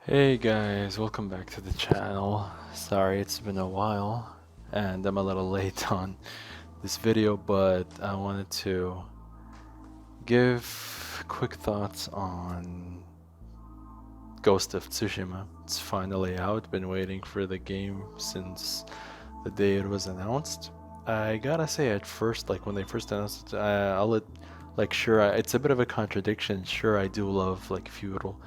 Hey guys, welcome back to the channel. Sorry it's been a while and I'm a little late on this video, but I wanted to give quick thoughts on Ghost of Tsushima. It's finally out, been waiting for the game since the day it was announced. I gotta say at first, like when they first announced it, it's a bit of a contradiction. Sure, I do love like feudal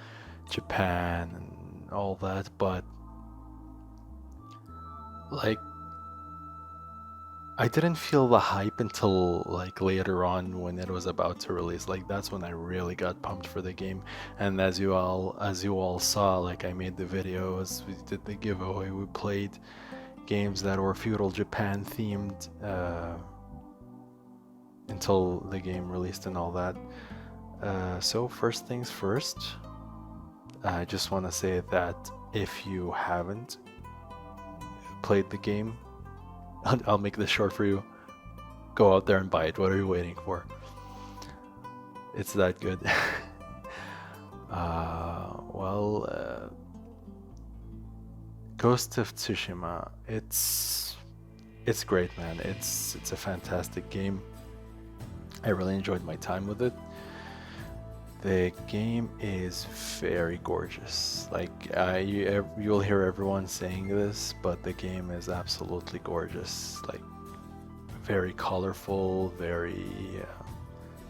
Japan and all that, but like I didn't feel the hype until like later on when it was about to release. Like that's when I really got pumped for the game. And as you all saw, like I made the videos, we did the giveaway, we played games that were feudal Japan themed until the game released and all that. So first things first, I just want to say that if you haven't played the game, I'll make this short for you. Go out there and buy it. What are you waiting for? It's that good. Ghost of Tsushima. It's great, man. It's a fantastic game. I really enjoyed my time with it. The game is very gorgeous. Like you'll hear everyone saying this, but the game is absolutely gorgeous. Like very colorful, very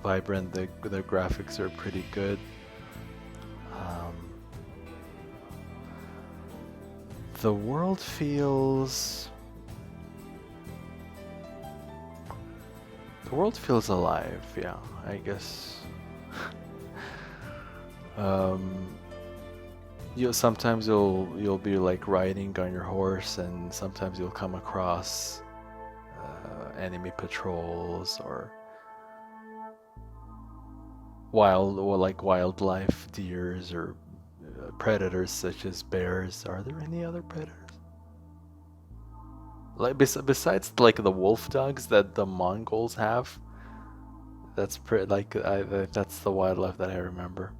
vibrant. The graphics are pretty good. Um, the world feels alive. Yeah, I guess. Sometimes you'll be like riding on your horse, and sometimes you'll come across enemy patrols or wildlife, deers or predators such as bears. Are there any other predators? Like besides like the wolf dogs that the Mongols have. That's the wildlife that I remember.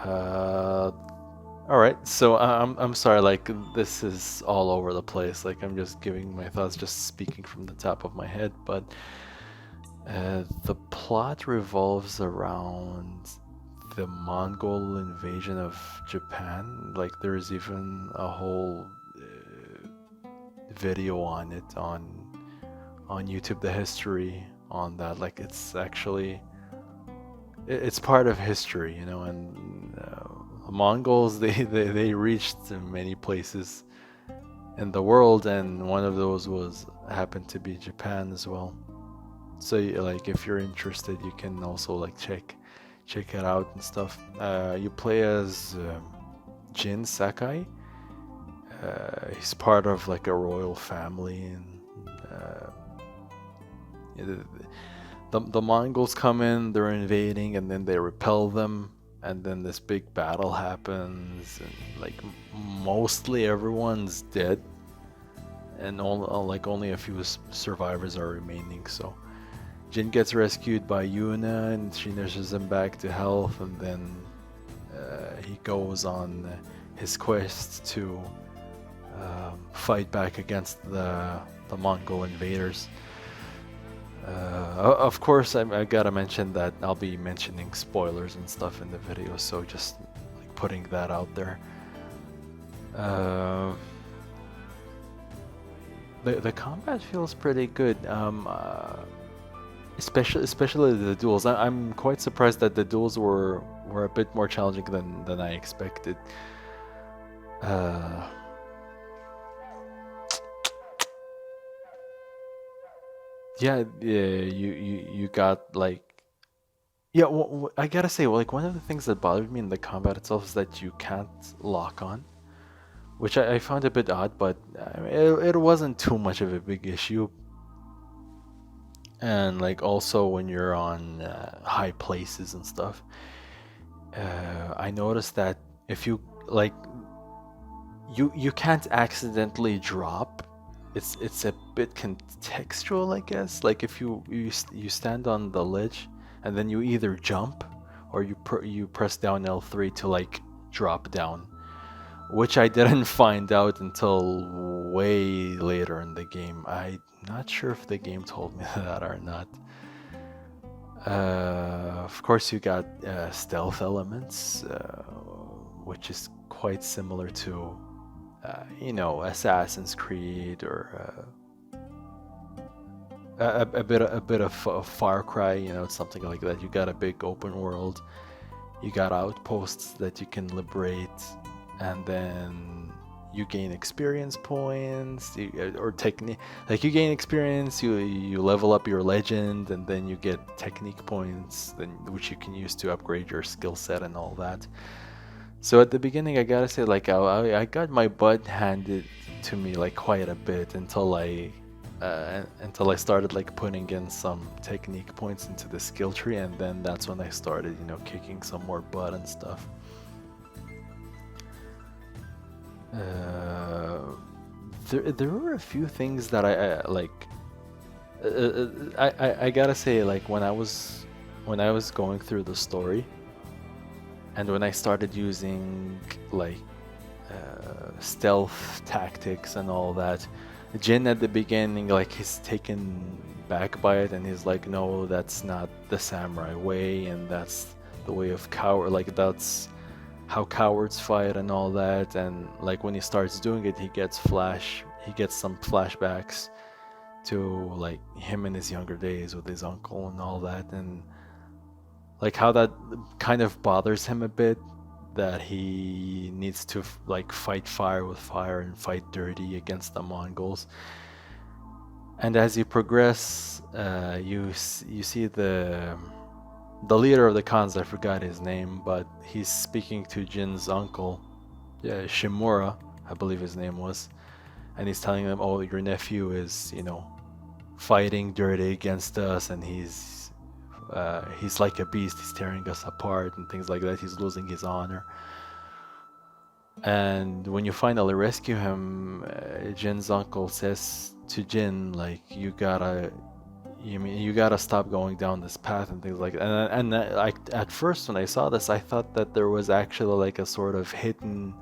All right. So I'm sorry. Like this is all over the place. Like I'm just giving my thoughts, just speaking from the top of my head. But the plot revolves around the Mongol invasion of Japan. Like there's even a whole video on it on YouTube. The history on that. Like it's actually it's part of history, you know, and Mongols they reached many places in the world, and one of those happened to be Japan as well. So like if you're interested, you can also like check it out and stuff. You play as Jin Sakai. He's part of like a royal family, and the Mongols come in, they're invading, and then they repel them, and then this big battle happens, and like mostly everyone's dead, and only a few survivors are remaining. So Jin gets rescued by Yuna, and she nurses him back to health, and then he goes on his quest to fight back against the Mongol invaders. Of course, I gotta mention that I'll be mentioning spoilers and stuff in the video, so just like putting that out there. The combat feels pretty good, especially the duels. I'm quite surprised that the duels were a bit more challenging than I expected. Yeah, you got like yeah. I gotta say, like one of the things that bothered me in the combat itself is that you can't lock on, which I found a bit odd, but it wasn't too much of a big issue. And like also when you're on high places and stuff, I noticed that if you like you can't accidentally drop. It's a bit contextual, I guess. Like if you stand on the ledge and then you either jump or you press down L3 to like drop down, which I didn't find out until way later in the game. I'm not sure if the game told me that or not. Of course, you got stealth elements, which is quite similar to, Assassin's Creed or a bit of Far Cry, something like that. You got a big open world. You got outposts that you can liberate, and then you gain experience points or technique. Like you gain experience, you level up your legend, and then you get technique points, which you can use to upgrade your skill set and all that. So at the beginning, I gotta say, like I got my butt handed to me like quite a bit until I started like putting in some technique points into the skill tree, and then that's when I started, kicking some more butt and stuff. There were a few things that I like. I gotta say, like when I was going through the story, and when I started using like stealth tactics and all that, Jin at the beginning, like he's taken back by it, and he's like, no, that's not the samurai way, and that's the way of coward. Like that's how cowards fight and all that. And like when he starts doing it, he gets some flashbacks to like him in his younger days with his uncle and all that, and like how that kind of bothers him a bit, that he needs to like fight fire with fire and fight dirty against the Mongols. And as you progress, you see the leader of the Khans. I forgot his name, but he's speaking to Jin's uncle, Shimura, I believe his name was, and he's telling them, "Oh, your nephew is, fighting dirty against us, and he's like a beast. He's tearing us apart and things like that. He's losing his honor." And when you finally rescue him, Jin's uncle says to Jin, like, you gotta stop going down this path and things like that. And like at first when I saw this, I thought that there was actually like a sort of hidden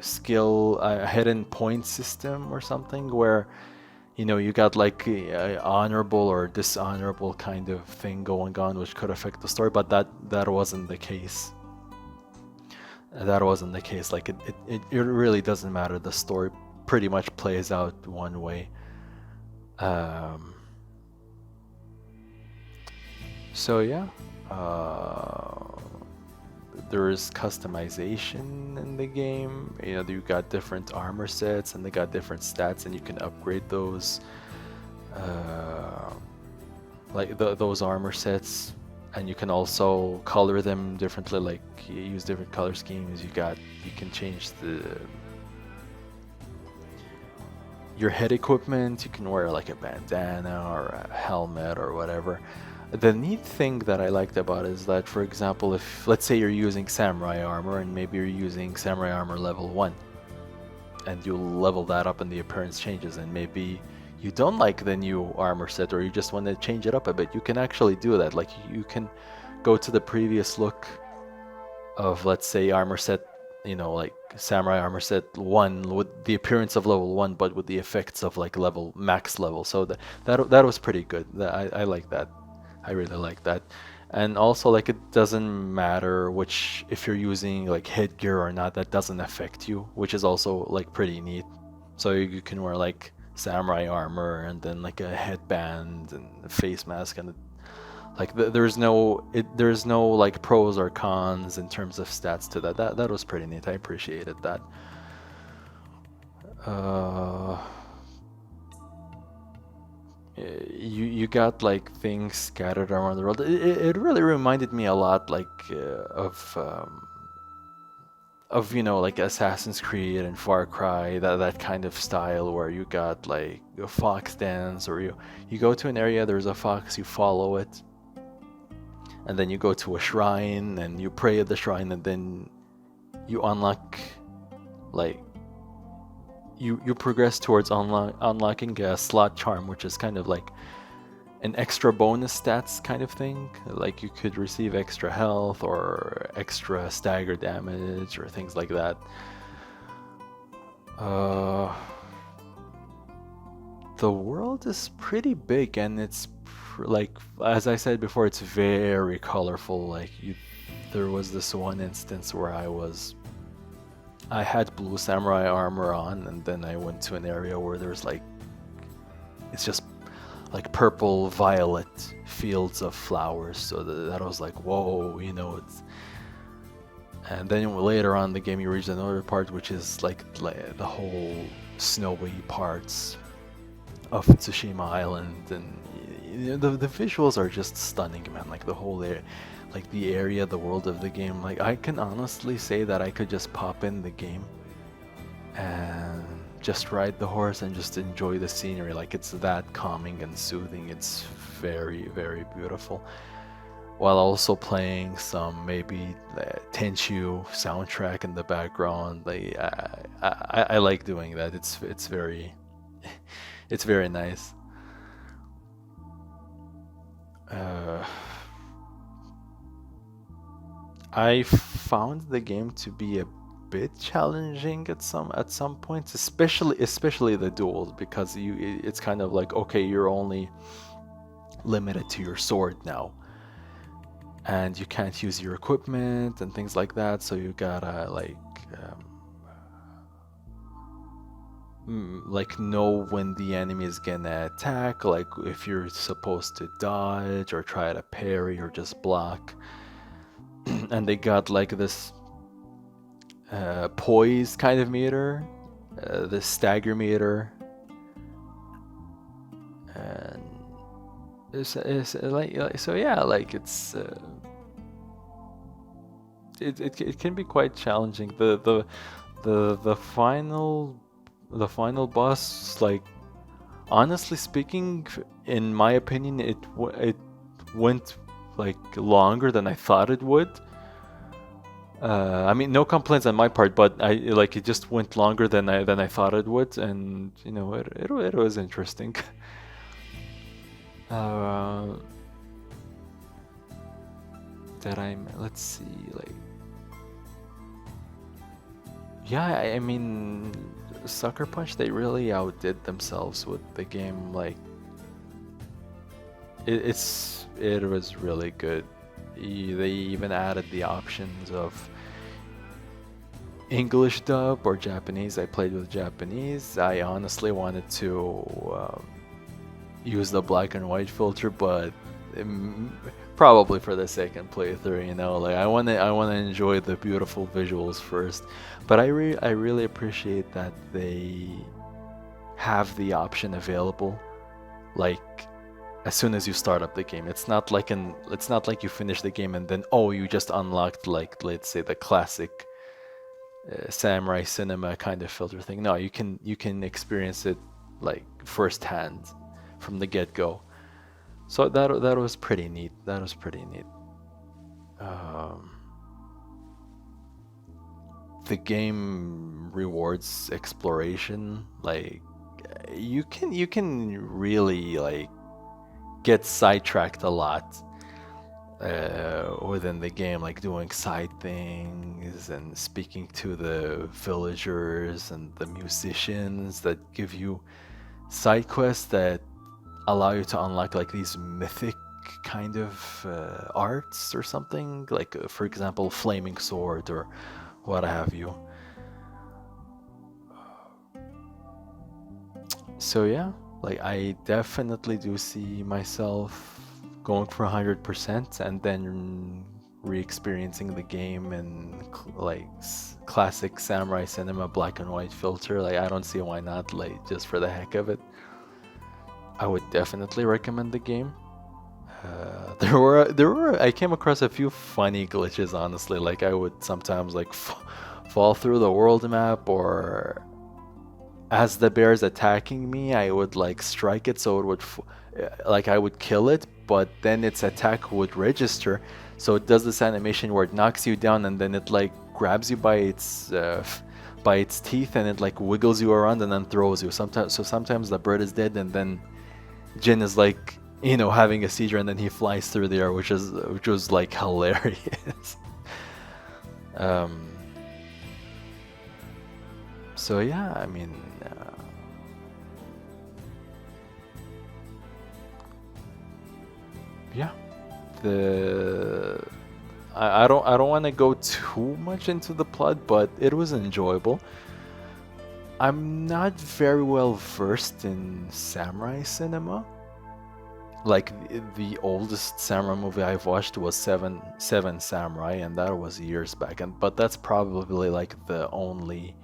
skill, hidden point system or something, where you got like a honorable or dishonorable kind of thing going on, which could affect the story, but that wasn't the case. That wasn't the case. Like it really doesn't matter. The story pretty much plays out one way. So yeah, there is customization in the game. You got different armor sets, and they got different stats, and you can upgrade those. Like those armor sets, and you can also color them differently. Like you use different color schemes. You can change your head equipment. You can wear like a bandana or a helmet or whatever. The neat thing that I liked about it is that, for example, if let's say you're using samurai armor, and maybe you're using samurai armor level 1, and you level that up and the appearance changes, and maybe you don't like the new armor set, or you just want to change it up a bit, you can actually do that. Like you can go to the previous look of, let's say, armor set, like samurai armor set 1 with the appearance of level 1, but with the effects of like max level. So that was pretty good. I like that. I really like that. And also, like, it doesn't matter if you're using like headgear or not, that doesn't affect you, which is also like pretty neat. So you can wear like samurai armor and then like a headband and a face mask, and like there's no like pros or cons in terms of stats to that. That was pretty neat. I appreciated that. You got like things scattered around the world. It really reminded me a lot like of like Assassin's Creed and Far Cry, that kind of style, where you got like a fox dance, or you go to an area, there's a fox, you follow it, and then you go to a shrine and you pray at the shrine, and then you unlock like you progress towards unlocking a slot charm, which is kind of like an extra bonus stats kind of thing. Like you could receive extra health or extra stagger damage or things like that. Uh, the world is pretty big, and it's like, as I said before, it's very colorful. Like there was this one instance where I had blue samurai armor on, and then I went to an area where there's like, it's just like purple violet fields of flowers. So that was like, whoa, you know. And then later on in the game you reach another part which is like the whole snowy parts of Tsushima Island, and the visuals are just stunning, man. Like the whole like the area, the world of the game. Like I can honestly say that I could just pop in the game and just ride the horse and just enjoy the scenery. Like it's that calming and soothing. It's very, very beautiful. While also playing some maybe Tenchu soundtrack in the background. Like I like doing that. It's very it's very nice. I found the game to be a bit challenging at some points, especially the duels, because it's kind of like, okay, you're only limited to your sword now, and you can't use your equipment and things like that, so you gotta like know when the enemy is gonna attack, like if you're supposed to dodge or try to parry or just block. And they got like this poise kind of meter, the stagger meter, and it's like so yeah, like it can be quite challenging. The final boss, like honestly speaking, in my opinion, it went like longer than I thought it would. I mean, no complaints on my part, but it just went longer than I thought it would, and you know, it was interesting. Let's see, like, yeah, I mean, Sucker Punch, they really outdid themselves with the game. Like, it was really good. They even added the options of English dub or Japanese. I played with Japanese. I honestly wanted to use the black and white filter, but probably for the second playthrough, you know, like I want to enjoy the beautiful visuals first. But I really appreciate that they have the option available, like as soon as you start up the game. It's not like you finish the game and then, oh, you just unlocked, like, let's say the classic samurai cinema kind of filter thing. No, you can experience it like firsthand from the get-go. So that was pretty neat. That was pretty neat. The game rewards exploration. Like you can really like get sidetracked a lot within the game, like doing side things and speaking to the villagers and the musicians that give you side quests that allow you to unlock like these mythic kind of arts or something, like for example flaming sword or what have you. So yeah, like I definitely do see myself going for 100% and then re-experiencing the game in like classic samurai cinema black and white filter. Like I don't see why not, like just for the heck of it. I would definitely recommend the game. There were I came across a few funny glitches, honestly. Like I would sometimes like fall through the world map, or as the bear's attacking me, I would like strike it so it would like I would kill it, but then its attack would register, so it does this animation where it knocks you down and then it like grabs you by its teeth and it like wiggles you around and then throws you. Sometimes the bird is dead and then Jin is like having a seizure, and then he flies through the air, which was like hilarious. um, so yeah, I mean, yeah, the I don't want to go too much into the plot, but it was enjoyable. I'm not very well versed in samurai cinema. Like the oldest samurai movie I've watched was Seven Samurai, and that was years back. And but that's probably like the only.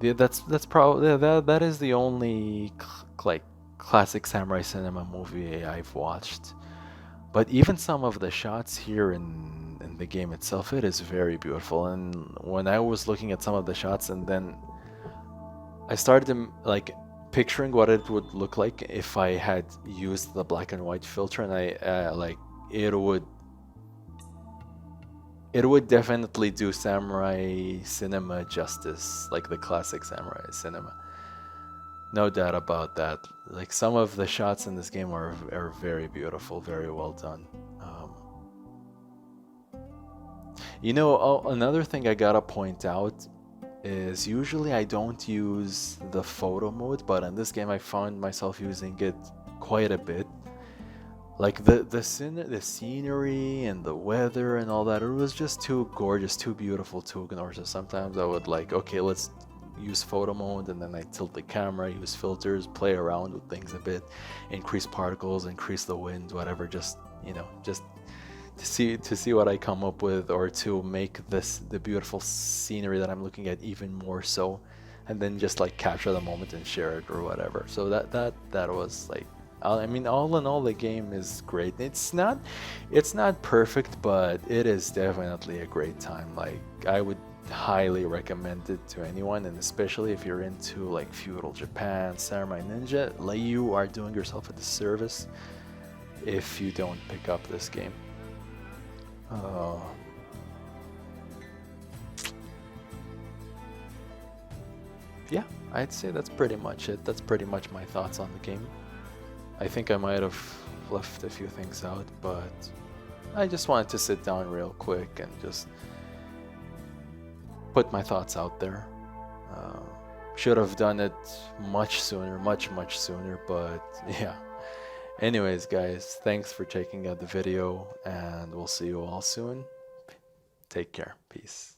That's probably that is the only like classic samurai cinema movie I've watched. But even some of the shots here in the game itself, it is very beautiful. And when I was looking at some of the shots, and then I started like picturing what it would look like if I had used the black and white filter, and I like it would definitely do samurai cinema justice, like the classic samurai cinema. No doubt about that. Like some of the shots in this game are very beautiful, very well done. Another thing I gotta point out is usually I don't use the photo mode, but in this game I found myself using it quite a bit. Like the scenery and the weather and all that, it was just too gorgeous, too beautiful to ignore. So sometimes I would like, okay, let's use photo mode, and then I tilt the camera, use filters, play around with things a bit, increase particles, increase the wind, whatever, just just to see what I come up with, or to make the beautiful scenery that I'm looking at even more so, and then just like capture the moment and share it or whatever. So that was like, I mean, all in all, the game is great. It's not perfect, but it is definitely a great time. Like I would highly recommend it to anyone, and especially if you're into like feudal Japan, samurai ninja, like you are doing yourself a disservice if you don't pick up this game. Uh, yeah, I'd say that's pretty much it. That's pretty much my thoughts on the game. I think I might have left a few things out, but I just wanted to sit down real quick and just put my thoughts out there. Uh, should have done it much sooner, much sooner, but yeah. Anyways, guys, thanks for checking out the video, and we'll see you all soon. Take care. Peace.